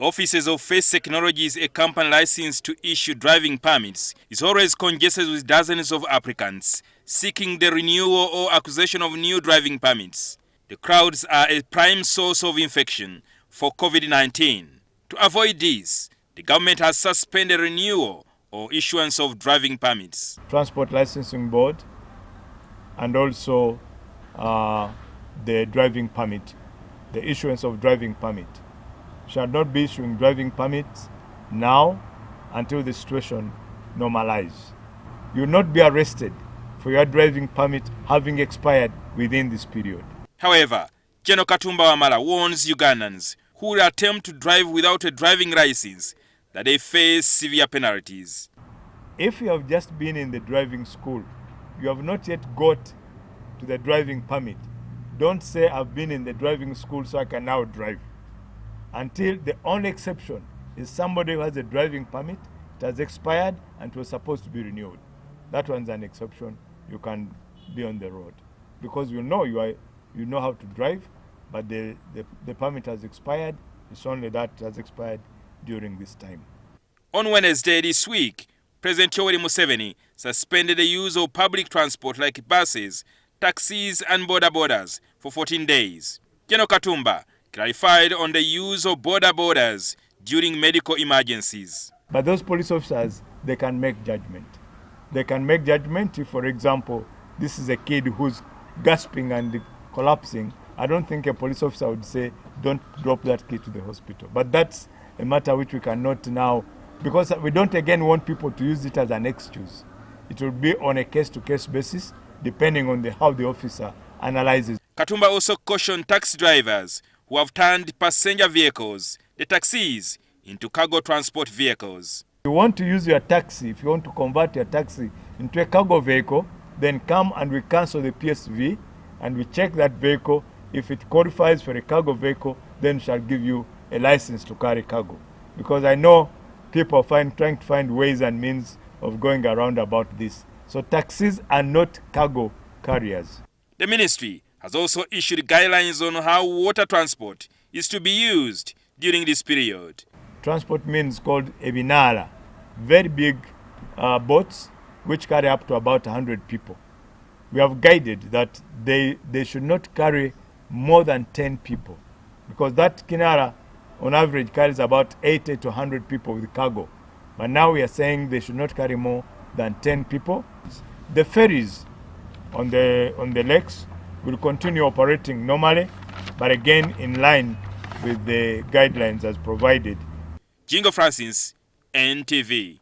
offices of Face Technologies, a company licensed to issue driving permits, is always congested with dozens of applicants seeking the renewal or acquisition of new driving permits. The crowds are a prime source of infection for COVID-19. To avoid this, the government has suspended renewal or issuance of driving permits. Transport Licensing Board and also the driving permit, the issuance of driving permit, shall not be issuing driving permits now until the situation normalizes. You will not be arrested for your driving permit having expired within this period. However, Gen Katumba Wamala warns Ugandans who will attempt to drive without a driving license that they face severe penalties. If you have just been in the driving school, you have not yet got to the driving permit, don't say I've been in the driving school so I can now drive. Until the only exception is somebody who has a driving permit, it has expired and it was supposed to be renewed. That one's an exception. You can be on the road because you know how to drive, but the permit has expired. It's only that has expired during this time. On Wednesday this week, President Yoweri Museveni suspended the use of public transport like buses, taxis and border borders for 14 days. Gen Katumba clarified on the use of border borders during medical emergencies. But those police officers, they can make judgment. They can make judgment if, for example, this is a kid who's gasping and collapsing. I don't think a police officer would say, don't drop that kid to the hospital. But that's a matter which we cannot now, because we don't again want people to use it as an excuse. It will be on a case-to-case basis, depending on how the officer analyzes. Katumba also cautioned taxi drivers who have turned passenger vehicles, the taxis, into cargo transport vehicles. If you want to use your taxi, if you want to convert your taxi into a cargo vehicle, then come and we cancel the PSV and we check that vehicle. If it qualifies for a cargo vehicle, then we shall give you a license to carry cargo. Because I know people are trying to find ways and means of going around about this. So taxis are not cargo carriers. The ministry has also issued guidelines on how water transport is to be used during this period. Transport means called ebinara, very big boats which carry up to about 100 people. We have guided that they should not carry more than 10 people because that kinara on average carries about 80 to 100 people with cargo. But now we are saying they should not carry more than 10 people. The ferries on the lakes will continue operating normally, but again in line with the guidelines as provided. Jingo Francis, NTV.